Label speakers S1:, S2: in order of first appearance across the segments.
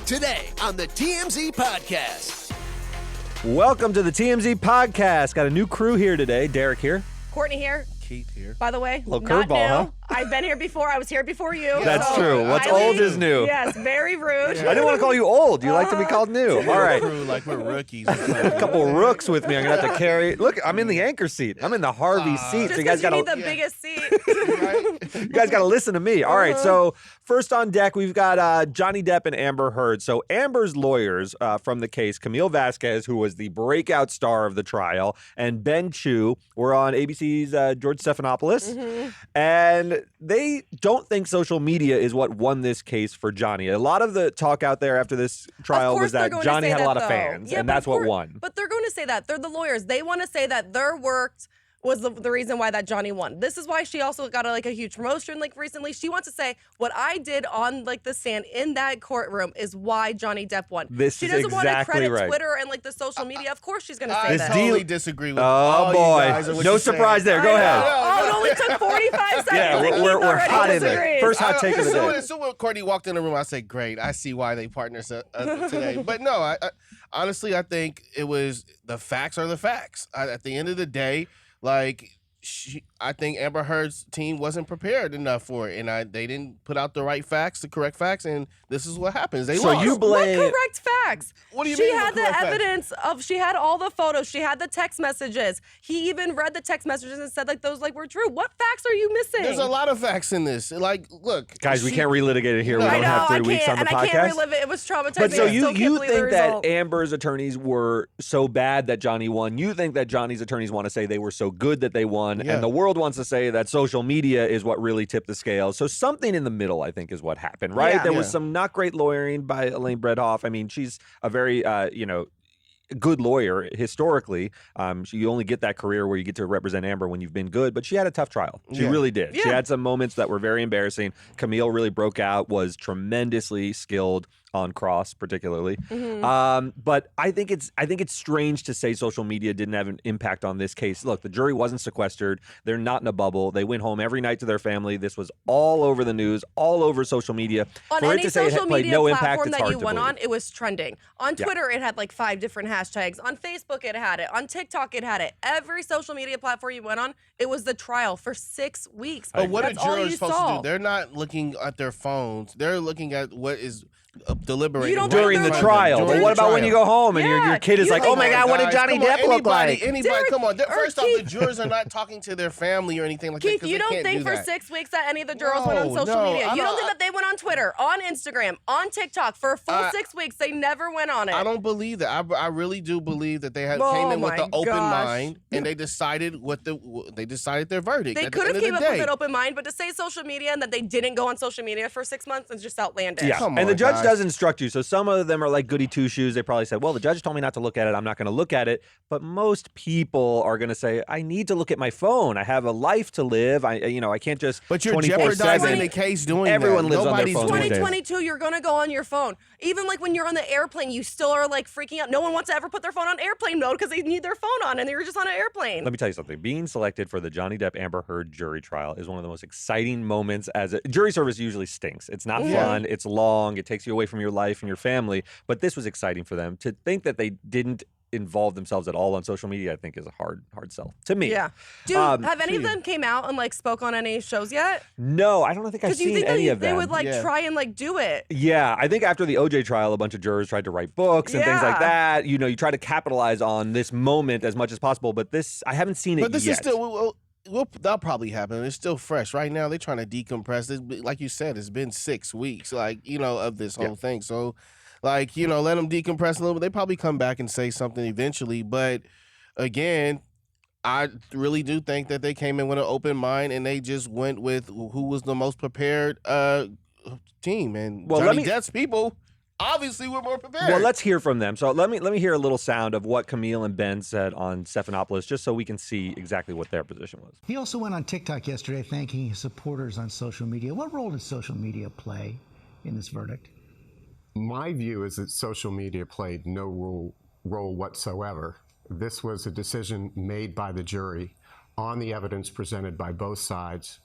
S1: today on the TMZ Podcast.
S2: Welcome to the TMZ Podcast. Got a new crew here today. Derek here.
S3: Courtney here.
S4: Keith here.
S3: By the way,
S2: Little
S3: not
S2: curveball,
S3: new.
S2: huh?
S3: I've been here before. I was here before you.
S2: That's true. What's old is new.
S3: Yes, very rude.
S2: I didn't want to call you old. You like to be called new. All right.
S4: Crew like we're rookies.
S2: A couple rooks with me. I'm going to have to carry. Look, I'm in the anchor seat. I'm in the Harvey seat.
S3: Just
S2: So you guys got
S3: need
S2: to
S3: the biggest seat.
S2: you guys got to listen to me. All right. So first on deck, we've got Johnny Depp and Amber Heard. So Amber's lawyers from the case, Camille Vasquez, who was the breakout star of the trial, and Ben Chu were on ABC's George Stephanopoulos. And they don't think social media is what won this case for Johnny. A lot of the talk out there after this trial was that Johnny had a lot of fans, and that's what won.
S3: But they're going to say that. They're the lawyers. They want to say that their work was the reason why that Johnny won. This is why she also got a huge promotion recently. She wants to say what I did on the stand in that courtroom is why Johnny Depp won.
S2: She doesn't want to credit
S3: Twitter and the social media. Of course she's going to say that.
S4: I totally disagree with
S2: Oh boy, no surprise there. Go ahead.
S3: Oh, it only took 45 seconds.
S2: Yeah, we're hot in there. First hot take of the day.
S4: So when Courtney walked in the room, I said, "Great, I see why they partnered today." But no, I honestly, I think it was the facts are the facts. At the end of the day, I think Amber Heard's team wasn't prepared enough for it, and they didn't put out the right facts, the correct facts, and this is what happens. They lost.
S2: You blame
S3: what correct facts?
S4: What do you
S3: she
S4: mean?
S3: She had the evidence of. She had all the photos. She had the text messages. He even read the text messages and said those were true. What facts are you missing?
S4: There's a lot of facts in this. Look,
S2: guys, we can't relitigate it here. We don't have 3 weeks on the podcast.
S3: I can't relive it. It was traumatizing.
S2: But so you think that Amber's attorneys were so bad that Johnny won? You think that Johnny's attorneys want to say they were so good that they won, and the world wants to say that social media is what really tipped the scale. So something in the middle, I think, is what happened, right?
S3: Yeah.
S2: There was some not great lawyering by Elaine Bredhoff. I mean, she's a very, good lawyer historically. You only get that career where you get to represent Amber when you've been good, but she had a tough trial. She really did.
S3: Yeah.
S2: She had some moments that were very embarrassing. Camille really broke out, was tremendously skilled on cross, particularly. But I think it's strange to say social media didn't have an impact on this case. Look, the jury wasn't sequestered. They're not in a bubble. They went home every night to their family. This was all over the news, all over social media.
S3: On
S2: For
S3: any
S2: it to say it
S3: social
S2: played
S3: media
S2: no impact,
S3: platform
S2: it's
S3: that
S2: hard
S3: you
S2: to
S3: went
S2: believe.
S3: on, it was trending. On Twitter, it had 5 different hashtags. On Facebook, it had it. On TikTok, it had it. Every social media platform you went on, it was the trial for 6 weeks.
S4: But what are
S3: That's all
S4: jurors
S3: you
S4: supposed
S3: saw.
S4: to do? They're not looking at their phones. They're looking at what is deliberating
S2: during the trial. But what about when you go home and your kid is like, "Oh my God, what did Johnny Depp look like?"
S4: Anybody, come on. First off, the jurors are not talking to their family or anything like that.
S3: Keith, you don't think for 6 weeks that any of the jurors went on social media? You don't think that they went on Twitter, on Instagram, on TikTok for a full 6 weeks? They never went on it.
S4: I don't believe that. I really do believe that they came in with an open mind and they decided their verdict.
S3: They could have came up with an open mind, but to say social media and that they didn't go on social media for 6 months is just outlandish.
S2: Yeah, and the judge does instruct you. So some of them are like goody two-shoes. They probably said, well, the judge told me not to look at it. I'm not going to look at it. But most people are going to say, I need to look at my phone. I have a life to live. I can't just.
S4: But you're
S2: 24/7.
S4: jeopardizing the case doing
S2: Everyone
S4: that.
S2: lives on their phone these days.
S3: 2022, you're going to go on your phone. Even when you're on the airplane, you still are freaking out. No one wants to ever put their phone on airplane mode because they need their phone on and you're just on an airplane.
S2: Let me tell you something. Being selected for the Johnny Depp Amber Heard jury trial is one of the most exciting moments. Jury service usually stinks. It's not fun. It's long. It takes you away from your life and your family. But this was exciting for them. To think that they didn't involve themselves at all on social media, I think is a hard sell to me.
S3: Yeah. Dude, have any of them came out and spoke on any shows yet?
S2: No, I don't think I've seen any of them.
S3: They would try and do it.
S2: Yeah, I think after the OJ trial, a bunch of jurors tried to write books and things like that. You try to capitalize on this moment as much as possible. But this, I haven't seen it yet.
S4: But this is still. That'll probably happen. It's still fresh. Right now, they're trying to decompress. Like you said, it's been 6 weeks, of this whole thing. So, let them decompress a little bit. They probably come back and say something eventually. But, again, I really do think that they came in with an open mind and they just went with who was the most prepared team. And Johnny Depp's people obviously we're more prepared.
S2: Well, let's hear from them. So let me hear a little sound of what Camille and Ben said on Stephanopoulos, just so we can see exactly what their position was.
S5: He also went on TikTok yesterday thanking his supporters on social media. What role did social media play in this verdict?
S6: My view is that social media played no role whatsoever. This was a decision made by the jury on the evidence presented by both sides,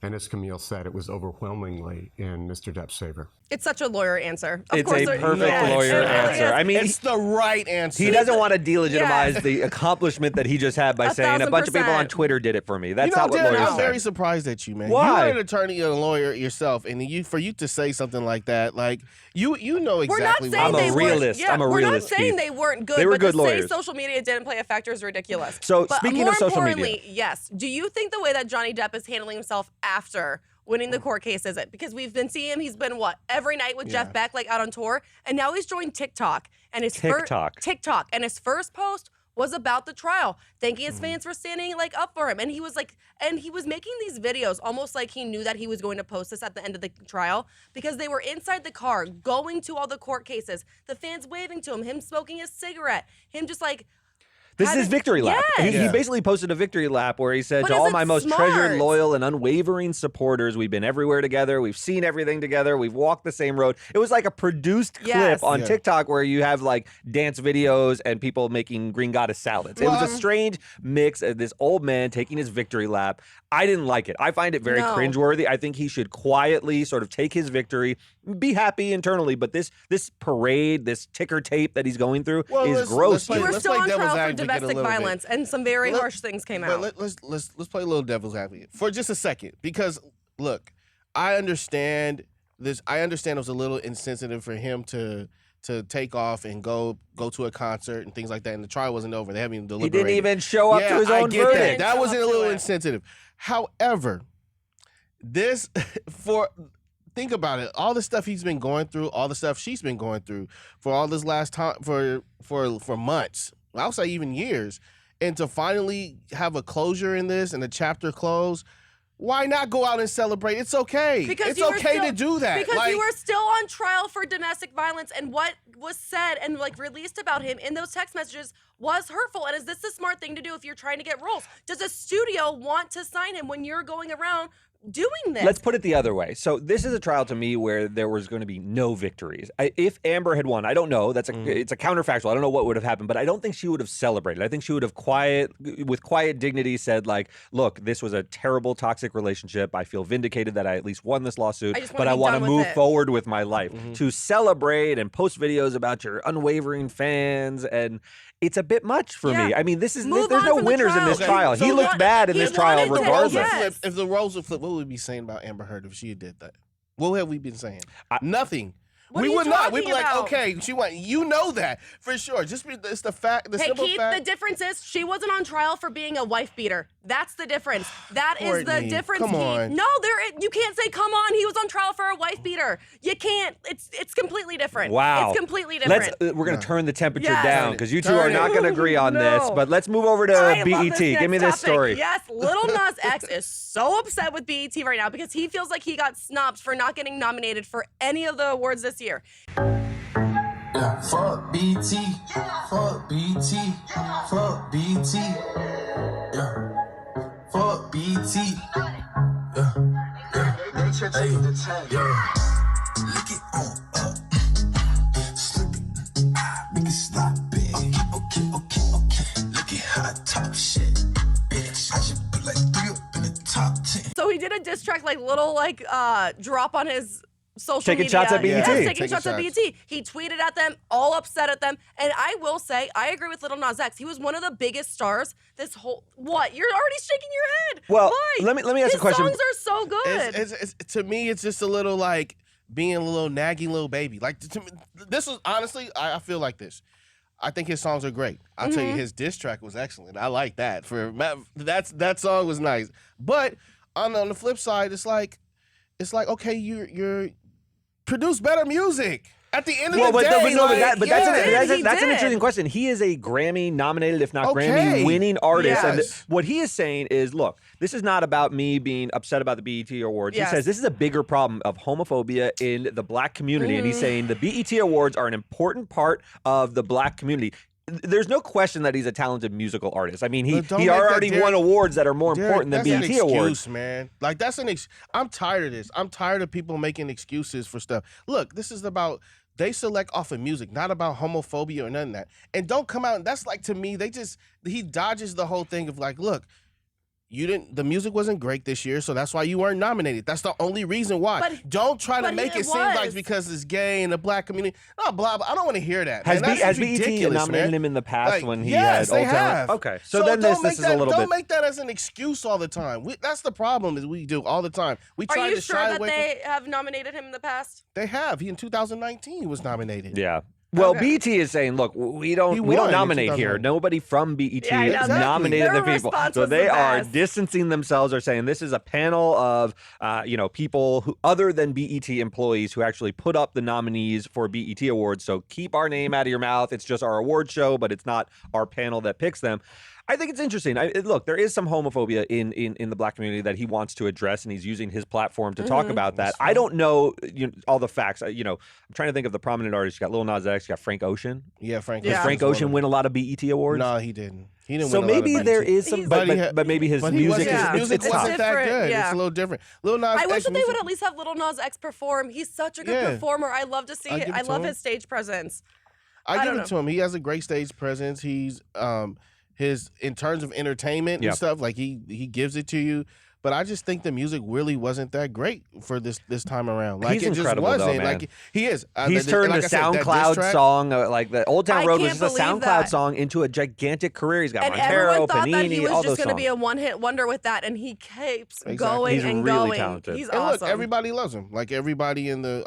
S6: And as Camille said, it was overwhelmingly in Mr. Depp's favor.
S3: It's such a lawyer answer. Of
S2: It's
S3: course
S2: a
S3: there-
S2: perfect
S3: yes,
S2: lawyer
S3: it really
S2: answer.
S3: is.
S2: I mean,
S4: It's the right answer.
S2: he doesn't want to delegitimize the accomplishment that he just had by saying a bunch of people on
S3: 1,000%.
S2: Twitter did it for me. That's
S4: You know,
S2: not what
S4: Darren,
S2: lawyers
S4: I'm
S2: say.
S4: very surprised at you, man.
S2: Why?
S4: You're an attorney and a lawyer yourself, and for you to say something like that, like you know
S3: We're not
S4: exactly
S3: saying
S2: I'm a
S3: they
S2: realist.
S3: weren't. Yeah,
S2: I'm a
S3: we're
S2: realist,
S3: not saying
S2: Keith.
S3: they weren't good.
S2: They were
S3: but
S2: good
S3: to
S2: lawyers.
S3: say social media didn't play a factor is ridiculous.
S2: So,
S3: but
S2: speaking
S3: more
S2: of social media.
S3: importantly, yes. Do you think the way that Johnny Depp is handling himself after winning the court case is it? Because we've been seeing him. He's been every night with Jeff Beck, like out on tour, and now he's joined TikTok. And his TikTok, and his first post was about the trial, thanking his fans for standing up for him. And he was making these videos almost like he knew that he was going to post this at the end of the trial because they were inside the car going to all the court cases, the fans waving to him smoking a cigarette, him just
S2: This is his victory lap.
S3: Yes.
S2: He basically posted a victory lap where he said,
S3: But
S2: to
S3: is
S2: all
S3: it
S2: my most
S3: smart?
S2: treasured, loyal, and unwavering supporters, we've been everywhere together. We've seen everything together. We've walked the same road. It was like a produced clip on TikTok where you have dance videos and people making green goddess salads. It was a strange mix of this old man taking his victory lap. I didn't like it. I find it very cringeworthy. I think he should quietly sort of take his victory, be happy internally, but this parade, this ticker tape that he's going through is gross.
S3: You were still on
S4: devil's
S3: trial for
S4: advocate a
S3: domestic
S4: little bit.
S3: violence, and some very harsh things came out.
S4: But let's play a little devil's advocate for just a second, because look, I understand this. I understand it was a little insensitive for him to take off and go to a concert and things like that, and the trial wasn't over. They haven't even deliberated.
S2: He didn't even show up to his own
S4: I get
S2: verdict.
S4: that. That was a little insensitive. However, think about it. All the stuff he's been going through, all the stuff she's been going through for all this last time, for months, I'll say even years, and to finally have a closure in this and a chapter close, why not go out and celebrate? It's okay. It's okay to do that.
S3: Because you were still on trial for domestic violence, and what was said and released about him in those text messages was hurtful. And is this the smart thing to do if you're trying to get roles? Does a studio want to sign him when you're going around doing this?
S2: Let's put it the other way. So this is a trial to me where there was going to be no victories. If Amber had won, I don't know. It's a counterfactual. I don't know what would have happened, but I don't think she would have celebrated. I think she would have with quiet dignity said look, this was a terrible toxic relationship. I feel vindicated that I at least won this lawsuit, but I want to move forward with my life. To celebrate and post videos about your unwavering fans, and it's a bit much for me. I mean, there's no winners in this trial.
S4: So
S2: he looked bad in this trial regardless.
S4: If the roles were flipped, what would we be saying about Amber Heard if she had did that? What have we been saying? Nothing.
S3: What
S4: we
S3: are you
S4: would not. We'd be
S3: talking
S4: like,
S3: about?
S4: okay, she won. You know that for sure. It's the fact. The
S3: Hey,
S4: simple
S3: Keith,
S4: fact.
S3: the difference is she wasn't on trial for being a wife beater. That's the difference. That is the
S4: Courtney,
S3: difference,
S4: come
S3: Keith.
S4: on.
S3: No, you can't say, come on, he was on trial for a wife beater. You can't. It's completely different.
S2: Wow.
S3: It's completely different.
S2: We're going to turn the temperature
S3: Yes.
S2: down because you two
S4: Turn
S2: are
S4: it.
S2: not going to agree on this.
S3: No.
S2: But let's move over to
S3: I love
S2: BET.
S3: this
S2: Give me
S3: next
S2: this
S3: topic.
S2: story.
S3: Yes, Lil Nas X is so upset with BET right now because he feels like he got snubbed for not getting nominated for any of the awards this year.
S7: Yeah, fuck BT, fuck BT, fuck BT, yeah, fuck BT, yeah, hey, yeah, lick it on up, slip it, make it slap big, okay, look at how I talk shit, bitch, I just put like 3 up in the top 10.
S3: So he did a diss track, little drop on his social
S2: Taking
S3: media.
S2: shots at BET.
S3: Yes,
S2: Taking
S3: taking shots at BET. He tweeted at them, all upset at them. And I will say, I agree with Lil Nas X. He was one of the biggest stars this whole... What? You're already shaking your head.
S2: Well,
S3: Why?
S2: let me ask
S3: His
S2: a question.
S3: songs are so good.
S4: It's to me, it's just a little being a little nagging little baby. To me, this was honestly, I feel like this. I think his songs are great. I'll tell you, his diss track was excellent. I like that. That song was nice. But on the flip side, it's like okay, you're produce better music. At the end of the day,
S2: that's an interesting question. He is a Grammy-nominated, if not Grammy-winning artist.
S4: Yes.
S2: And what he is saying is, look, this is not about me being upset about the BET Awards.
S3: Yes.
S2: He says this is a bigger problem of homophobia in the Black community. And he's saying the BET Awards are an important part of the Black community. There's no question that he's a talented musical artist. I mean, he already won awards that are more important than BET Awards.
S4: Man. That's I'm tired of this. I'm tired of people making excuses for stuff. Look, this is about... They select off of music, not about homophobia or none of that. And don't come out. That's to me, he dodges the whole thing of look, the music wasn't great this year, so that's why you weren't nominated. That's the only reason why.
S3: But-
S4: don't try to
S3: but
S4: make it seem like it's because it's gay in the black community. Oh, blah, blah. I don't want to hear that.
S2: Has,
S4: man. That's
S2: BET
S4: ridiculous,
S2: nominated
S4: man.
S2: him in the past
S4: Like,
S2: when he
S4: yes,
S2: had
S4: they
S2: Old Town?
S4: have.
S2: Okay, so then this is a little
S4: don't
S2: bit.
S4: make that as an excuse all the time. That's the problem is we do all the time. We
S3: Are
S4: try
S3: you
S4: to
S3: sure
S4: shy
S3: that
S4: away
S3: they have nominated him in the past?
S4: They have. He in 2019 was nominated.
S2: Yeah. Well,
S3: Okay.
S2: BET is saying, look, we don't
S4: He won in
S2: nominate here.
S4: 2009.
S2: Nobody from BET
S3: Yeah, I know.
S4: Exactly.
S2: nominated
S3: Their
S2: the people.
S3: response
S2: So
S3: was
S2: they
S3: the
S2: are
S3: best.
S2: distancing themselves, are saying this is a panel of, people who other than BET employees who actually put up the nominees for BET Awards. So keep our name out of your mouth. It's just our award show, but it's not our panel that picks them. I think it's interesting. Look, there is some homophobia in the black community that he wants to address, and he's using his platform to talk about that. I don't know, all the facts. I'm trying to think of the prominent artists. You got Lil Nas X, you got Frank Ocean.
S4: Yeah, Frank.
S2: Did
S3: Yeah.
S2: Frank Ocean win a lot of BET awards?
S4: No, he didn't. He didn't
S2: So
S4: win a lot of
S2: maybe
S4: BET.
S2: there is some,
S3: He's-
S2: but maybe his
S4: But he
S2: music
S4: wasn't,
S2: is
S3: Yeah.
S4: his music
S2: it's
S4: wasn't
S2: tough.
S4: that
S3: different,
S4: good.
S3: yeah.
S4: It's a little different. Lil Nas
S3: I wish
S4: X
S3: that they
S4: music-
S3: would at least have Lil Nas X perform. He's such a good
S4: Yeah.
S3: performer. I love to see
S4: I
S3: it.
S4: give it
S3: I
S4: to
S3: love
S4: him.
S3: his stage presence.
S4: I give
S3: don't
S4: it to him. He has a great stage presence. He's his in terms of entertainment
S2: Yeah.
S4: and stuff, like he gives it to you. But I just think the music really wasn't that great for this time around. Like
S2: He's
S4: it just
S2: incredible, though,
S4: wasn't.
S2: man.
S4: Like he is.
S2: He's turned
S4: like
S2: a
S4: I said, that diss
S2: SoundCloud
S4: track-
S2: song, like the Old Town
S3: I
S2: Road was
S3: can't
S2: just a
S3: believe
S2: SoundCloud
S3: that.
S2: song into a gigantic career. He's got
S3: And
S2: Montero,
S3: everyone thought
S2: Panini,
S3: that he
S2: all
S3: was
S2: those
S3: just going to
S2: songs.
S3: be a one-hit wonder with that, and he keeps
S4: Exactly.
S3: going
S2: He's
S3: and
S2: really
S3: going.
S2: talented.
S3: He's
S4: And
S3: awesome.
S4: look, everybody loves him. Like everybody in the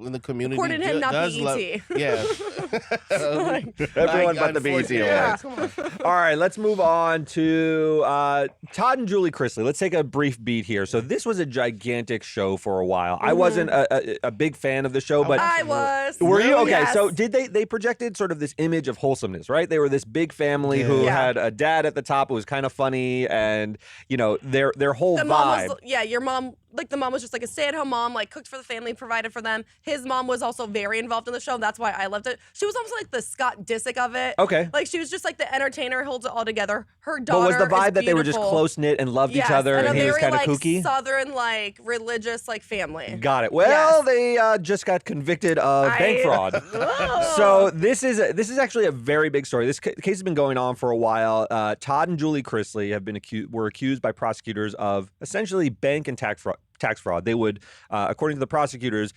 S4: in the community
S3: according to him, not
S4: does
S3: BET.
S4: love. Yeah.
S2: Everyone but the BET Awards. All right, let's move on to Todd and Julie Chrisley. Let's take a brief beat here. So this was a gigantic show for a while. I wasn't a big fan of the show, but
S3: I was.
S2: were you? Okay,
S3: Yes.
S2: so did they projected sort of this image of wholesomeness, right? They were this big family who
S3: Yeah.
S2: had a dad at the top who was kind of funny, and their whole
S3: The
S2: vibe.
S3: mom was, your mom, the mom was just like a stay-at-home mom, like cooked for the family, provided for them. His mom was also very involved in the show. That's why I loved it. She was almost like the Scott Disick of it.
S2: Okay.
S3: Like she was just like the entertainer, holds it all together. Her daughter
S2: But was the
S3: is
S2: vibe that they were just
S3: beautiful.
S2: close knit and loved each
S3: Yes,
S2: other, and
S3: a
S2: he was
S3: very,
S2: kind of
S3: like,
S2: kooky?
S3: Southern, like religious, like family.
S2: Got it. Well,
S3: Yes.
S2: they just got convicted of bank fraud.
S3: Oh.
S2: So this is actually a very big story. This case has been going on for a while. Todd and Julie Chrisley have been were accused by prosecutors of essentially bank and tax fraud. They would, according to the prosecutors,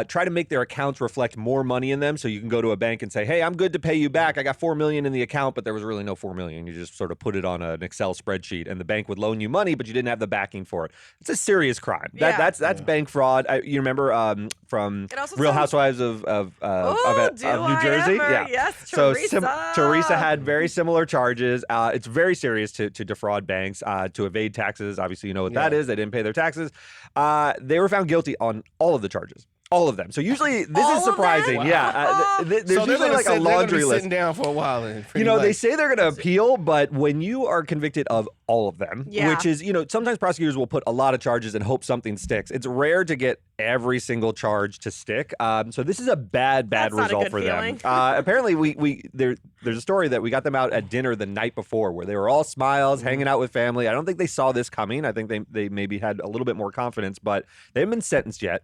S2: try to make their accounts reflect more money in them. So you can go to a bank and say, hey, I'm good to pay you back. I got $4 million in the account, but there was really no $4 million. You just sort of put it on an Excel spreadsheet, and the bank would loan you money, but you didn't have the backing for it. It's a serious crime.
S3: Yeah.
S2: That's bank fraud. You remember from
S3: It also
S2: Real
S3: sounds-
S2: Housewives of
S3: do
S2: New
S3: I
S2: Jersey?
S3: ever?
S2: Yeah.
S3: Yes,
S2: So
S3: Teresa.
S2: Teresa had very similar charges. It's very serious to defraud banks, to evade taxes. Obviously, you know what that is. They didn't pay their taxes. They were found guilty on all of the charges. All of them. So usually this
S3: All
S2: is
S3: of
S2: surprising.
S3: them?
S2: Yeah. There's
S4: So they're
S2: usually
S4: gonna
S2: like a
S4: they're gonna
S2: laundry
S4: be
S2: list.
S4: sitting down for a while. And
S2: They
S4: pretty
S2: say they're going to appeal, but when you are convicted of all of them,
S3: Yeah.
S2: which is, sometimes prosecutors will put a lot of charges and hope something sticks. It's rare to get every single charge to stick. So this is a bad
S3: That's not a
S2: result
S3: good
S2: for
S3: feeling.
S2: them. Apparently, there's a story that we got them out at dinner the night before where they were all smiles, hanging out with family. I don't think they saw this coming. I think they maybe had a little bit more confidence, but they haven't been sentenced yet.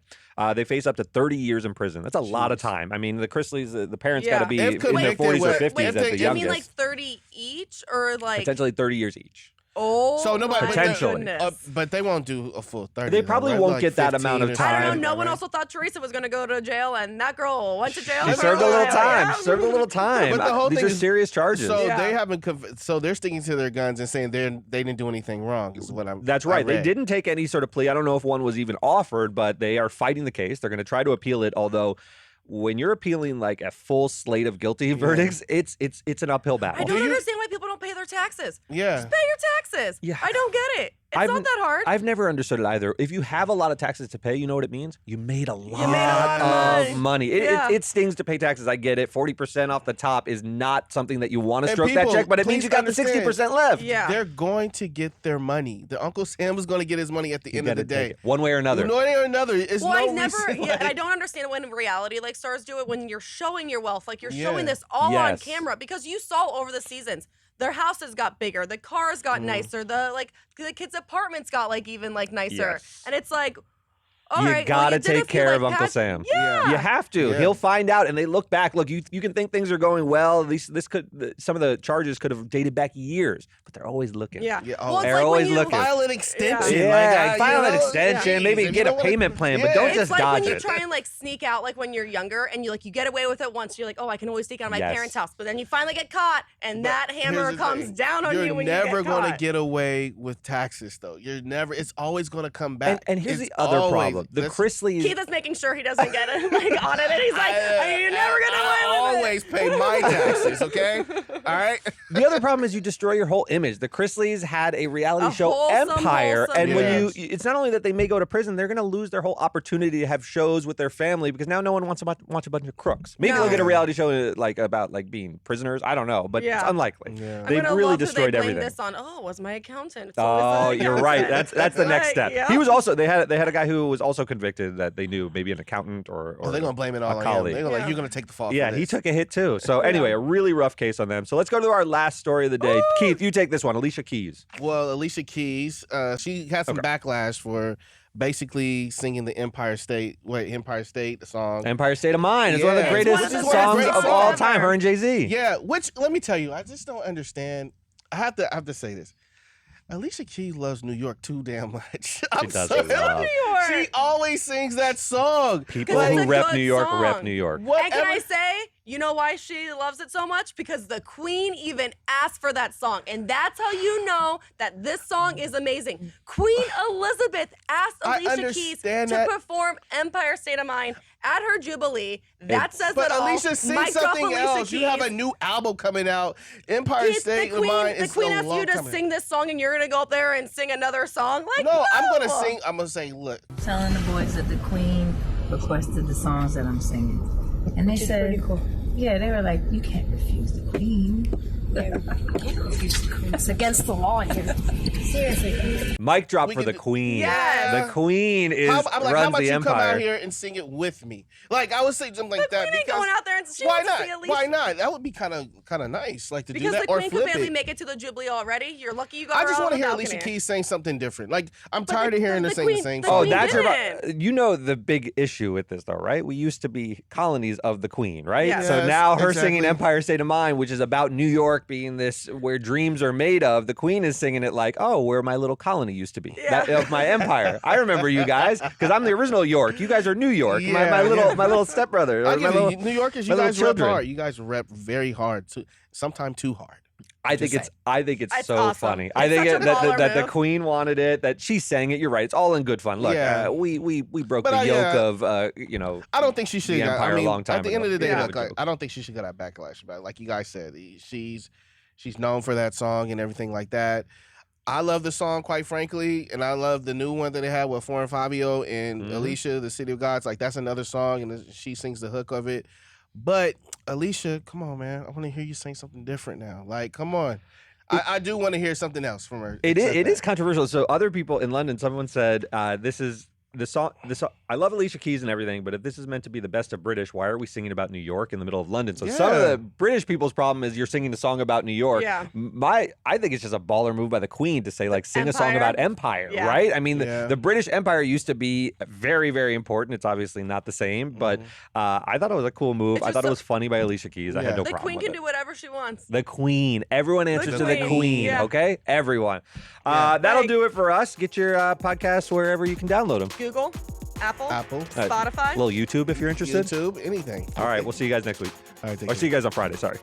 S2: They face up to 30 years in prison. That's a lot of time. I mean, the Chrisleys, the parents got to be
S3: Yeah.
S2: in
S4: If
S2: their
S4: convicted,
S2: 40s or
S4: wait,
S2: 50s
S3: Wait,
S2: at the
S3: do you
S2: youngest.
S3: mean like 30 each or like
S2: Potentially 30 years each.
S3: Oh,
S4: So nobody
S3: my
S2: Potentially.
S3: goodness.
S4: but they won't do a full 30.
S2: They
S4: though,
S2: probably
S4: right?
S2: won't
S4: Like
S2: get that amount of
S4: 15 or
S3: I don't know.
S2: time.
S3: No
S4: something,
S3: one
S4: right?
S3: also thought Teresa was going to go to jail, and that girl went to jail.
S2: She
S3: for
S2: served a little
S3: while.
S2: time.
S3: Yeah.
S2: She served a little time.
S4: But the whole
S2: These
S4: thing
S2: are
S4: is-
S2: serious charges.
S4: So
S3: Yeah.
S4: they haven't. So they're sticking to their guns and saying they didn't do anything wrong. Is what I'm.
S2: That's
S4: I
S2: right. They
S4: read.
S2: didn't take any sort of plea. I don't know if one was even offered, but they are fighting the case. They're going to try to appeal it, although when you're appealing like a full slate of guilty verdicts, it's an uphill battle.
S3: I don't understand why people don't pay their taxes.
S4: Yeah.
S3: Just pay your taxes.
S2: Yeah.
S3: I don't get it. It's
S2: I've-
S3: not that hard.
S2: I've never understood it either. If you have a lot of taxes to pay, you know what it means? You made a lot,
S3: lot of
S2: of money.
S3: Yeah.
S2: It stings to pay taxes. I get it. 40% off the top is not something that you want to
S4: And
S2: stroke that
S4: people,
S2: check, but it means
S4: please
S2: you got the
S4: understand.
S2: 60% left.
S3: yeah.
S4: They're going to get their money. The Uncle Sam is going to get his money at the
S2: You
S4: end of
S2: gotta
S4: the
S2: take
S4: day.
S2: it one way or another.
S4: One way or another. It's
S3: Well,
S4: no
S3: I've never,
S4: reason,
S3: yeah,
S4: like-
S3: and I don't understand when reality like stars do it when you're showing your wealth, like you're
S4: Yeah.
S3: showing this all on
S2: Yes.
S3: camera because you saw over the seasons. Their houses got bigger, the cars got nicer, the kids' apartments got like even like nicer,
S2: Yes.
S3: and it's like, all
S2: you
S3: right,
S2: gotta
S3: well, you did a
S2: take
S3: few,
S2: care
S3: like,
S2: of Uncle
S3: patch-
S2: Sam.
S3: Yeah.
S2: You have to.
S4: Yeah.
S2: He'll find out, and they look back. Look, you can think things are going well. At least some of the charges could have dated back years, but they're always looking.
S3: Yeah.
S4: Yeah,
S3: Well, it's
S2: they're
S3: like when
S2: always
S3: you
S2: looking.
S4: File an extension.
S2: Yeah,
S4: like,
S2: file
S4: you
S2: an
S4: know?
S2: extension, maybe
S4: If
S2: get
S4: you
S2: a
S4: don't wanna-
S2: payment plan, but don't
S3: It's
S2: just
S3: like
S2: dodge
S3: when you
S2: it.
S3: try and like sneak out, like when you're younger, and you get away with it once. You're like, oh, I can always sneak out of my
S2: Yes.
S3: parents' house, but then you finally get caught, and that hammer
S4: Here's the
S3: comes
S4: thing.
S3: down on
S4: You're
S3: you when
S4: never
S3: you get
S4: gonna
S3: caught.
S4: get away with taxes, though. You're never. It's always gonna come back.
S2: And here's
S4: It's
S2: the other
S4: always-
S2: problem. The
S4: that's-
S2: Chrisleys.
S3: Keith is making sure he doesn't get it like audited. He's like, you're never gonna
S4: I
S3: away with it.
S4: always pay my taxes. Okay. All right.
S2: The other problem is you destroy your whole image. The Chrisleys had a reality
S3: A
S2: show
S3: wholesome,
S2: empire,
S3: wholesome
S2: and when
S3: image.
S2: it's not only that they may go to prison, they're going to lose their whole opportunity to have shows with their family because now no one wants to watch a bunch of crooks. Maybe
S3: No.
S2: they'll get a reality show like about like being prisoners. I don't know, but it's
S3: Yeah.
S2: unlikely.
S4: Yeah.
S3: I'm
S2: They've
S3: gonna
S2: really
S3: love that
S2: destroyed
S3: they blame
S2: everything.
S3: this on. Oh, it was my accountant. It's
S2: Oh,
S3: always the
S2: you're right.
S3: accountant.
S2: That's the next
S3: Right,
S2: step.
S3: yeah.
S2: He was also they had a guy who was also convicted that they knew, maybe an accountant or
S4: Oh, they're gonna blame it all
S2: a
S4: on him.
S2: colleague.
S4: They're gonna
S3: Yeah.
S4: like, you're gonna take the fall.
S2: Yeah,
S4: for
S2: he
S4: this.
S2: took a hit too. So anyway, a really rough case on them. So let's go to our last story of the day. Keith, you take this one. Alicia Keys.
S4: Well, Alicia Keys, she had some backlash for basically singing the Empire State, the song.
S2: Empire State of Mind. It's one of the
S4: Yeah.
S2: greatest
S3: It's one of the
S2: songs
S3: greatest
S2: of all
S3: songs
S2: time.
S3: ever.
S2: Her and Jay-Z.
S4: Yeah, which let me tell you, I just don't understand. I have to say this. Alicia Keys loves New York too damn much. I'm
S2: does
S4: sorry.
S2: love
S3: New York.
S4: She always sings that song.
S2: People
S3: 'Cause
S2: who
S3: it's a
S2: rep
S3: good
S2: New York rep
S3: song.
S2: New York.
S3: And
S4: Whatever.
S3: can I say, you know why she loves it so much? Because the Queen even asked for that song. And that's how you know that this song is amazing. Queen Elizabeth asked
S4: I
S3: Alicia Keys to
S4: understand that.
S3: perform Empire State of Mind at her Jubilee. That says
S4: But
S3: it all.
S4: Alicia, sing
S3: Mic drop
S4: something
S3: Alicia
S4: else. You have a
S3: Keys.
S4: new album coming out. Empire
S3: Keith,
S4: State
S3: the
S4: of Mind
S3: Queen
S4: is a
S3: asked
S4: long
S3: you to
S4: coming.
S3: sing this song and you're going to go up there and sing another song? Like,
S4: No, I'm gonna sing. I'm gonna say, look.
S8: Telling the boys that the Queen requested the songs that I'm singing, and they said, "Yeah, they were like, you can't refuse the Queen." It's against the law here. Seriously.
S2: Mic drop
S4: We
S2: for
S4: can
S2: the
S4: do-
S2: Queen.
S3: Yes.
S2: The Queen is
S4: I'm like, how
S2: runs
S4: about
S2: the
S4: you come out
S2: empire.
S4: here and sing it with me? Like I was saying something like
S3: The
S4: that
S3: Queen ain't
S4: because
S3: going out there and she
S4: why
S3: wants to see
S4: not?
S3: Alicia.
S4: Why not? That would be kind of nice, like to
S3: Because
S4: do
S3: the
S4: that or
S3: Queen could
S4: flip
S3: barely
S4: it.
S3: make it to the Jubilee already. You're lucky you got
S4: I
S3: her
S4: just
S3: on
S4: want to
S3: the
S4: hear
S3: balcony.
S4: Alicia Keys saying something different. Like I'm
S3: But
S4: tired
S3: the-
S4: of hearing
S3: the
S4: her sing
S3: Queen-
S4: the same
S3: the
S4: song.
S2: Oh,
S3: Queen
S2: that's
S3: didn't.
S2: you know the big issue with this though, right? We used to be colonies of the Queen, right?
S3: Yes.
S2: So
S4: Yes,
S2: now her singing
S4: exactly.
S2: Empire State of Mind, which is about New York being this where dreams are made of, the Queen is singing it like, oh, where my little colony used to be,
S3: Yeah.
S2: of my empire. I remember you guys because I'm the original York. You guys are New York. my
S4: Yeah, yeah.
S2: little stepbrother.
S4: I
S2: or my
S4: give you,
S2: little,
S4: New Yorkers,
S2: my
S4: you
S2: little
S4: guys rep
S2: children.
S4: hard. You guys rep very hard, sometimes too hard.
S2: I think it's
S3: It's
S2: so
S3: awesome.
S2: funny.
S3: It's
S2: I think
S3: such a
S2: that
S3: baller
S2: the
S3: move.
S2: Queen wanted it, that she sang it. You're right. It's all in good fun. Look,
S4: Yeah.
S2: we broke
S4: But
S2: the yoke
S4: yeah.
S2: of
S4: I don't think she should.
S2: the
S4: have got-
S2: empire
S4: I mean,
S2: a long time
S4: at the
S2: ago.
S4: end of the day,
S2: Yeah.
S4: look, I don't think she should get that backlash about it. Like you guys said, she's known for that song and everything like that. I love the song, quite frankly, and I love the new one that they had with Foreign Fabio and
S2: Mhm.
S4: Alicia, "The City of Gods." Like that's another song, and she sings the hook of it. But Alicia, come on, man, I want to hear you sing something different now. Like, come on. I do want to hear something else from her.
S2: It
S4: except
S2: is
S4: that.
S2: controversial. So other people in London, someone said, this is the song. I love Alicia Keys and everything, but if this is meant to be the best of British, why are we singing about New York in the middle of London? So some of
S4: Yeah.
S2: the British people's problem is you're singing a song about New York.
S3: Yeah.
S2: I think it's just a baller move by the Queen to say like sing a song
S3: Empire.
S2: about empire,
S3: Yeah.
S2: right? I mean,
S4: Yeah.
S2: the British Empire used to be very, very important. It's obviously not the same, but I thought it was a cool move.
S3: It's
S2: I
S3: just
S2: thought it
S3: so-
S2: was funny by Alicia Keys. I
S4: Yeah.
S2: had no
S3: The
S2: problem
S3: Queen
S2: with
S3: can
S2: it.
S3: do whatever she wants.
S2: The Queen. Everyone answers to the
S3: Queen.
S2: Queen,
S3: Yeah.
S2: okay? Everyone. That'll
S3: Like-
S2: do it for us. Get your podcasts wherever you can download them.
S3: Google, Apple,
S4: Apple,
S3: Spotify.
S2: little YouTube if you're interested.
S4: YouTube, anything.
S2: All right, we'll see you guys next week.
S4: All right, take
S2: Or
S4: care.
S2: see you guys on Friday, sorry.